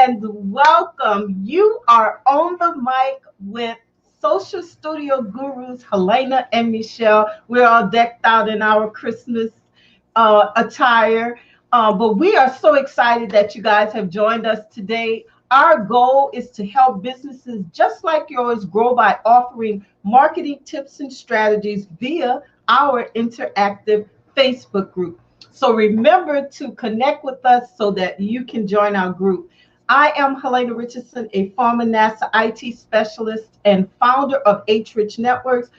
and welcome. You are on the mic with Social Studio Gurus Helena and Michelle. We're all decked out in our Christmas attire, but we are so excited that you guys have joined us today. Our goal is to help businesses just like yours grow by offering marketing tips and strategies via our interactive Facebook group. So remember to connect with us so that you can join our group. I am Helena Richardson, a former NASA IT specialist and founder of H-Rich Networks.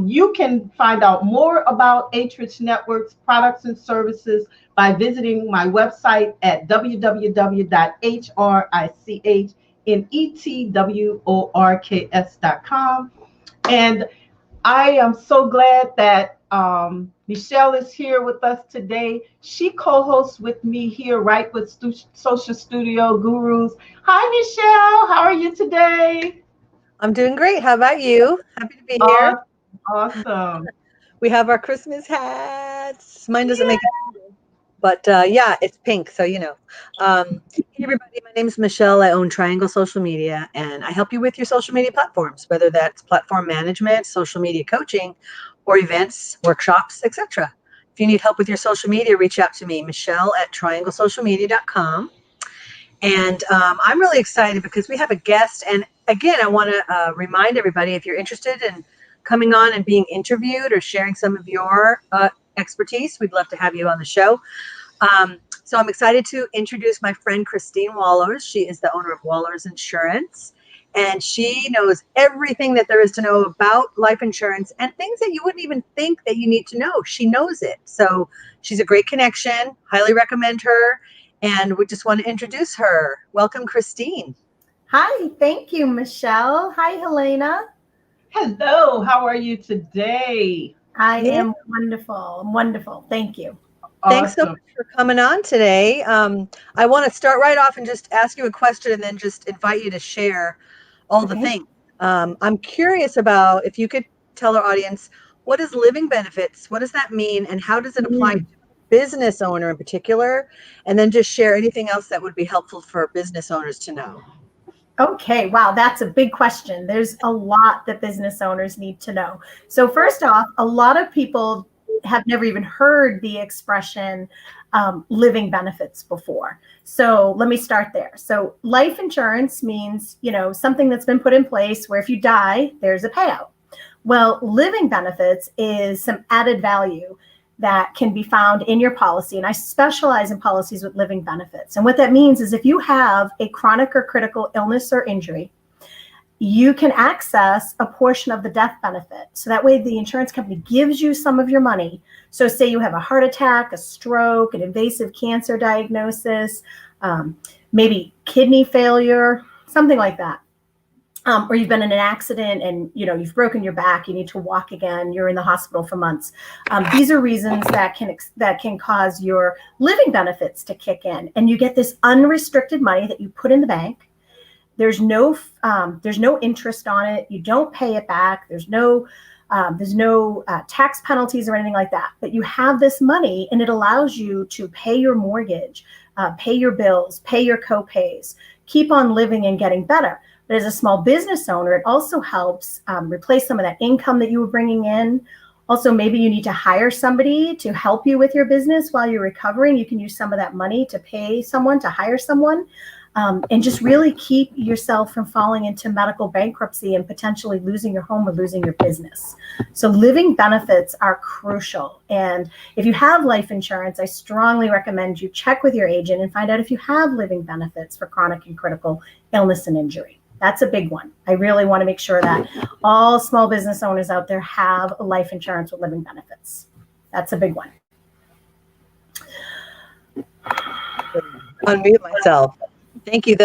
You can find out more about H-Rich Networks products and services by visiting my website at www.hrichennetworks.com. And I am so glad that Michelle is here with us today. She co-hosts with me here, right, with Social Studio Gurus. Hi, Michelle. How are you today? I'm doing great. How about you? Happy to be here. Awesome. We have our Christmas hats. Mine doesn't Yeah. make it, but yeah, it's pink, so you know. Hey everybody, my name is Michelle. I own Triangle Social Media, and I help you with your social media platforms, whether that's platform management, social media coaching, or events, workshops, etc. If you need help with your social media, reach out to me, Michelle at trianglesocialmedia.com. And I'm really excited because we have a guest. And again, I want to remind everybody, if you're interested in coming on and being interviewed or sharing some of your expertise, we'd love to have you on the show. So I'm excited to introduce my friend Christine Walorz. She is the owner of Walorz Insurance. And she knows everything that there is to know about life insurance and things that you wouldn't even think that you need to know. She knows it. So she's a great connection. Highly recommend her. And we just want to introduce her. Welcome, Christine. Hi, thank you, Michelle. Hi, Helena. Hello, how are you today? I am wonderful. I'm wonderful. Thank you. Thanks so much for coming on today. I want to start right off and just ask you a question and then just invite you to share all the things. I'm curious about if you could tell our audience, what is living benefits? What does that mean? And how does it apply to business owner in particular, and then just share anything else that would be helpful for business owners to know. Okay, wow, that's a big question. There's a lot that business owners need to know. So first off, a lot of people have never even heard the expression living benefits before. So let me start there. So life insurance means, you know, something that's been put in place where if you die, there's a payout. Well, living benefits is some added value that can be found in your policy. And I specialize in policies with living benefits. And what that means is if you have a chronic or critical illness or injury, you can access a portion of the death benefit. So that way the insurance company gives you some of your money. So say you have a heart attack, a stroke, an invasive cancer diagnosis, maybe kidney failure, something like that. Or you've been in an accident and you've broken your back, you need to walk again, you're in the hospital for months. These are reasons that can cause your living benefits to kick in, and you get this unrestricted money that you put in the bank. There's no interest on it. You don't pay it back. There's no tax penalties or anything like that. But you have this money, and it allows you to pay your mortgage, pay your bills, pay your co-pays, keep on living and getting better. But as a small business owner, it also helps replace some of that income that you were bringing in. Also, maybe you need to hire somebody to help you with your business while you're recovering. You can use some of that money to pay someone, to hire someone, and just really keep yourself from falling into medical bankruptcy and potentially losing your home or losing your business. So living benefits are crucial. And if you have life insurance, I strongly recommend you check with your agent and find out if you have living benefits for chronic and critical illness and injury. That's a big one. I really want to make sure that all small business owners out there have life insurance with living benefits. That's a big one. Unmute myself. Thank you.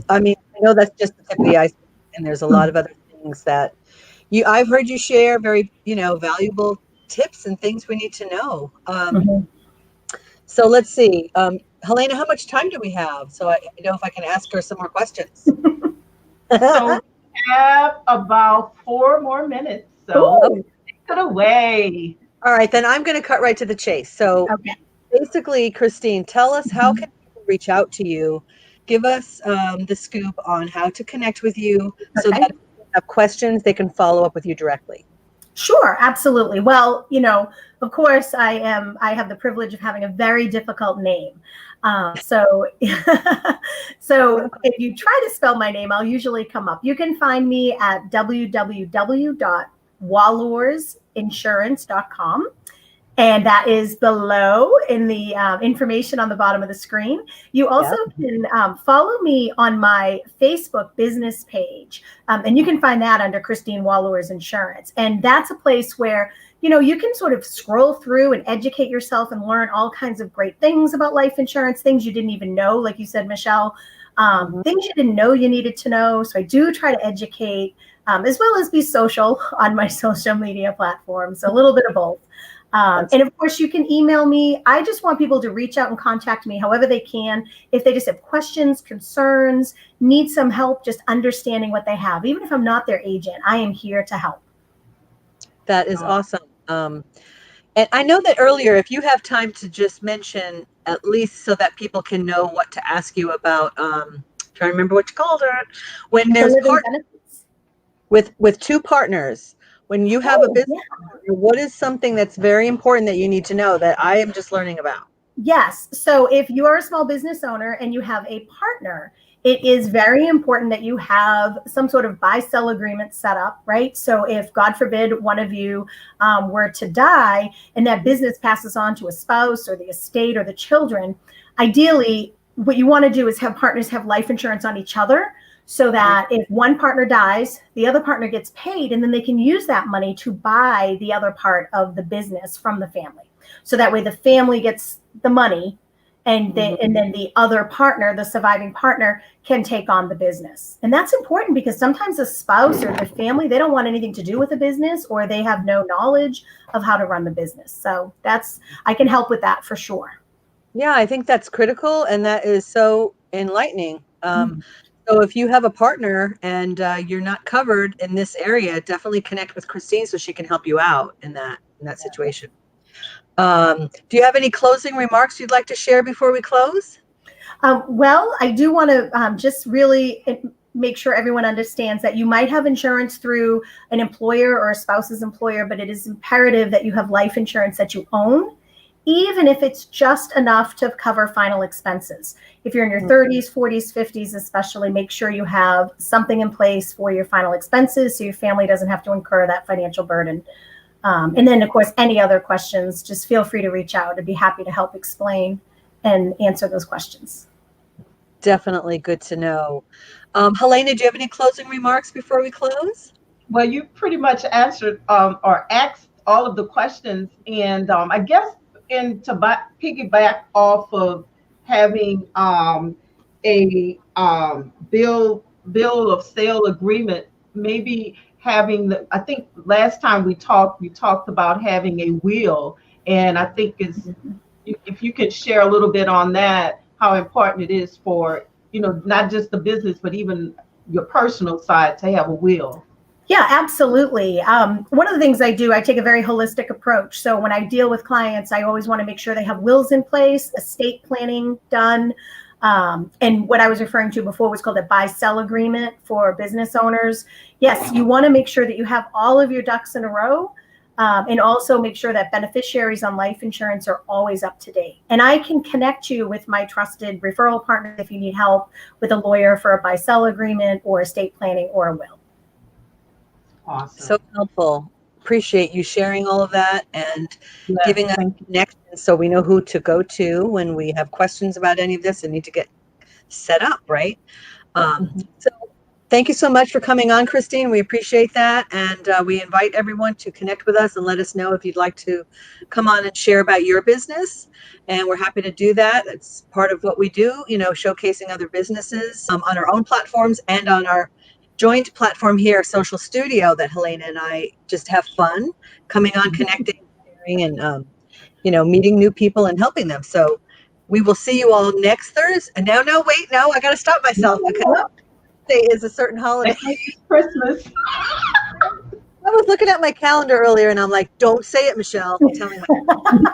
I know that's just the tip of the iceberg, and there's a lot of other things that I've heard you share very, valuable tips and things we need to know. So let's see. Helena, how much time do we have? So I know if I can ask her some more questions. So we have about 4 more minutes. So take it away. All right, then I'm going to cut right to the chase. So basically, Christine, tell us how can people reach out to you give us the scoop on how to connect with you so Okay. that if they have questions, they can follow up with you directly. Sure, absolutely. Well, of course, I have the privilege of having a very difficult name. So, so if you try to spell my name, I'll usually come up. You can find me at www.walorztinsurance.com. And that is below in the information on the bottom of the screen. You also can follow me on my Facebook business page. And you can find that under Christine Walorz Insurance. And that's a place where, you can sort of scroll through and educate yourself and learn all kinds of great things about life insurance, things you didn't even know, like you said, Michelle, things you didn't know you needed to know. So I do try to educate as well as be social on my social media platforms. So a little bit of both. And of course, you can email me. I just want people to reach out and contact me however they can. If they just have questions, concerns, need some help, just understanding what they have. Even if I'm not their agent, I am here to help. That is awesome. And I know that earlier, if you have time to just mention, at least so that people can know what to ask you about, trying to remember what you called it, when there's benefits with two partners. When you have a business, what is something that's very important that you need to know that I am just learning about? Yes. So if you are a small business owner and you have a partner, it is very important that you have some sort of buy-sell agreement set up, right? So if, God forbid, one of you were to die and that business passes on to a spouse or the estate or the children, ideally, what you want to do is have partners have life insurance on each other, so that if one partner dies, the other partner gets paid, and then they can use that money to buy the other part of the business from the family. So that way the family gets the money, and then the other partner, the surviving partner, can take on the business. And that's important because sometimes a spouse or the family, they don't want anything to do with the business, or they have no knowledge of how to run the business. So I can help with that for sure. Yeah, I think that's critical, and that is so enlightening. So if you have a partner and you're not covered in this area, definitely connect with Christine so she can help you out in that situation. Do you have any closing remarks you'd like to share before we close? Well, I do want to just really make sure everyone understands that you might have insurance through an employer or a spouse's employer, but it is imperative that you have life insurance that you own, even if it's just enough to cover final expenses. If you're in your 30s, 40s, 50s, especially, make sure you have something in place for your final expenses so your family doesn't have to incur that financial burden. And then, of course, any other questions, just feel free to reach out. I'd be happy to help explain and answer those questions. Definitely good to know. Helena, do you have any closing remarks before we close? Well, you pretty much answered or asked all of the questions. And I guess to piggyback off of having a bill of sale agreement, maybe having I think last time we talked about having a will, and I think if you could share a little bit on that, how important it is for not just the business but even your personal side to have a will. Yeah, absolutely. One of the things I do, I take a very holistic approach. So when I deal with clients, I always want to make sure they have wills in place, estate planning done. And what I was referring to before was called a buy-sell agreement for business owners. Yes, you want to make sure that you have all of your ducks in a row, and also make sure that beneficiaries on life insurance are always up to date. And I can connect you with my trusted referral partner if you need help with a lawyer for a buy-sell agreement or estate planning or a will. Awesome. So helpful. Appreciate you sharing all of that and giving us connections so we know who to go to when we have questions about any of this and need to get set up, right? So thank you so much for coming on, Christine. We appreciate that. And we invite everyone to connect with us and let us know if you'd like to come on and share about your business. And we're happy to do that. It's part of what we do, showcasing other businesses on our own platforms and on our joint platform here, Social Studio, that Helena and I just have fun coming on, connecting, sharing, and meeting new people and helping them. So we will see you all next Thursday. And no, I got to stop myself because Thursday is a certain holiday. It's Christmas. I was looking at my calendar earlier and I'm like, don't say it, Michelle. Tell me when.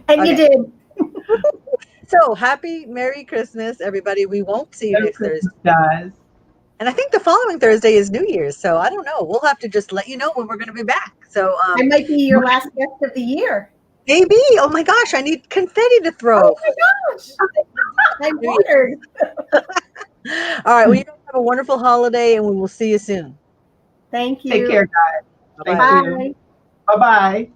And you did. So happy Merry Christmas, everybody. We won't see you Merry next Thursday. Christmas, guys. And I think the following Thursday is New Year's. So I don't know. We'll have to just let you know when we're going to be back. So I might be your last guest of the year. maybe. Oh my gosh, I need confetti to throw. Oh my gosh. I'm New Year. honored. All right. Well, you guys have a wonderful holiday and we will see you soon. Thank you. Take care, guys. Thank Bye-bye. you. Bye. Bye-bye.